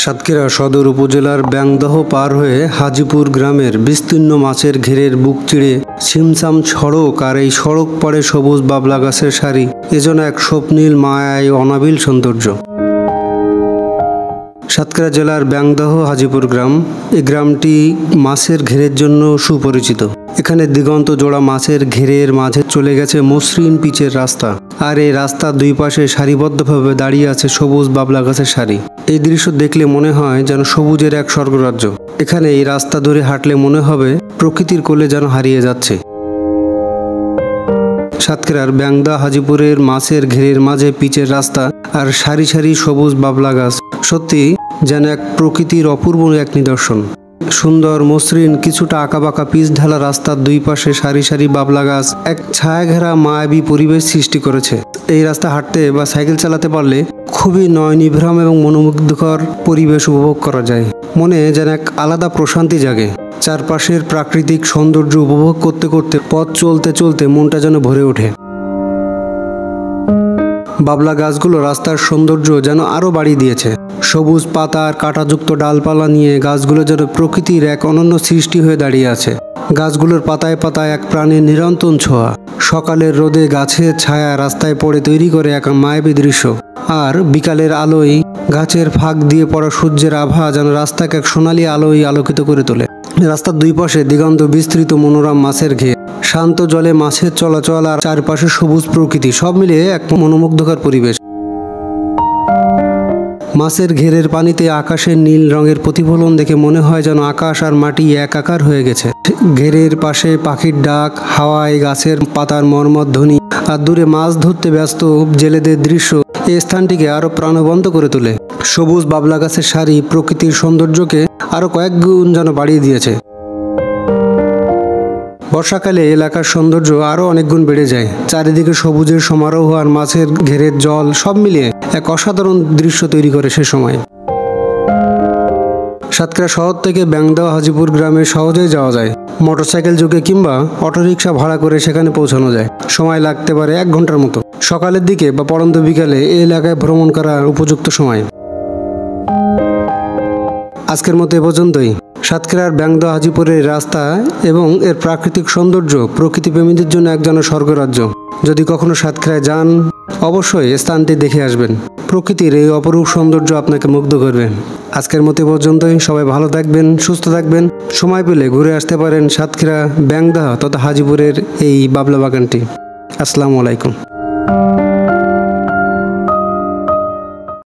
সাতক্ষীরা সদর উপজেলার ব্যাংদহ পার হয়ে হাজিপুর গ্রামের বিস্তীর্ণ মাছের ঘেরের বুক চিড়ে ছিমছাম সড়ক, আর এই সড়ক পাড়ে সবুজ বাবলা গাছের সারি, এজন্য এক স্বপ্নীল মায়ায় অনাবিল সৌন্দর্য। সাতক্ষীরা জেলার ব্যাংদহ হাজিপুর গ্রাম। এই গ্রামটি মাছের ঘেরের জন্য সুপরিচিত। এখানে দিগন্ত জোড়া মাছের ঘেরের মাঝে চলে গেছে মসৃণ পিচের রাস্তা, আর এই রাস্তার দুই পাশে সারিবদ্ধভাবে দাঁড়িয়ে আছে সবুজ বাবলা গাছের সারি। এই দৃশ্য দেখলে মনে হয় যেন সবুজের এক স্বর্গরাজ্য। এখানে এই রাস্তা ধরে হাঁটলে মনে হবে প্রকৃতির কোলে যেন হারিয়ে যাচ্ছে। সাতক্ষীরার ব্যাংদহ হাজিপুরের মাছের ঘেরের মাঝে পিচের রাস্তা আর সারি সারি সবুজ বাবলা গাছ সত্যি যেন এক প্রকৃতির অপূর্ব এক নিদর্শন। সুন্দর মসৃণ কিছুটা আঁকাবাঁকা পিচ ঢালা রাস্তার দুই পাশে সারি সারি বাবলা গাছ এক ছায়াঘেরা মায়াবী পরিবেশ সৃষ্টি করেছে। এই রাস্তা হাঁটতে বা সাইকেল চালাতে পারলে খুবই নয়নিভৃম এবং মনোমুগ্ধকর পরিবেশ উপভোগ করা যায়। মনে যেন এক আলাদা প্রশান্তি জাগে। চারপাশের প্রাকৃতিক সৌন্দর্য উপভোগ করতে করতে পথ চলতে চলতে মনটা যেন ভরে ওঠে। বাবলা গাছগুলো রাস্তার সৌন্দর্য যেন আরো বাড়িয়ে দিয়েছে। সবুজ পাতা আর কাঁটাযুক্ত ডালপালা নিয়ে গাছগুলো যেন প্রকৃতির এক অনন্য সৃষ্টি হয়ে দাঁড়িয়ে আছে। গাছগুলোর পাতায় পাতায় এক প্রাণের নিরন্তর ছোঁয়া। সকালের রোদে গাছের ছায়া রাস্তায় পড়ে তৈরি করে এক মায়াবী দৃশ্য, আর বিকালের আলোয় গাছের ফাঁক দিয়ে পড়া সূর্যের আভা যেন রাস্তাকে এক সোনালী আলোয় আলোকিত করে তোলে। রাস্তার দুই পাশে দিগন্ত বিস্তৃত মনোরম মাছের ঘের, শান্ত জলে মাছের চলাচল আর চারপাশে সবুজ প্রকৃতি, সব মিলিয়ে এক মনোমুগ্ধকর পরিবেশ। মাছের ঘেরের পানিতে আকাশের নীল রঙের প্রতিফলন দেখে মনে হয় যেন আকাশ আর মাটি একাকার হয়ে গেছে। ঘেরের পাশে পাখির ডাক, হাওয়ায় গাছের পাতার মর্মর ধ্বনি আর দূরে মাছ ধরতে ব্যস্ত জেলেদের দৃশ্য এই স্থানটিকে আরো প্রাণবন্ত করে তোলে। সবুজ বাবলা গাছের সারি প্রকৃতির সৌন্দর্যকে আরো কয়েক গুণ যেন বাড়িয়ে দিয়েছে। বর্ষাকালে এলাকার সৌন্দর্য আরো অনেক গুণ বেড়ে যায়। চারিদিকে সবুজের সমারোহ আর মাছের ঘেরের জল সব মিলিয়ে এক অসাধারণ দৃশ্য তৈরি করে সে সময়। সাতক্ষীরা শহর থেকে ব্যাংদহ হাজিপুর গ্রামে সহজেই যাওয়া যায়। মোটরসাইকেল যোগে কিংবা অটোরিকশা ভাড়া করে সেখানে পৌঁছানো যায়। সময় লাগতে পারে 1 ঘন্টার মতো। সকালের দিকে বা পড়ন্ত বিকালে এই এলাকায় ভ্রমণ করার উপযুক্ত সময়। আজকের মতো এ পর্যন্তই। সাতক্ষীরার ব্যাংদহ হাজিপুরের রাস্তা এবং এর প্রাকৃতিক সৌন্দর্য প্রকৃতিপ্রেমীদের জন্য এক যেন স্বর্গরাজ্য। যদি কখনো সাতক্ষীরায় যান, অবশ্যই স্থানটি দেখে আসবেন। প্রকৃতির এই অপরূপ সৌন্দর্য আপনাকে মুগ্ধ করবে। আজকের মতো এ পর্যন্তই। সবাই ভালো থাকবেন, সুস্থ থাকবেন। সময় পেলে ঘুরে আসতে পারেন সাতক্ষীরা ব্যাংদহ তথা হাজিপুরের এই বাবলা বাগানটি। আসসালামু আলাইকুম।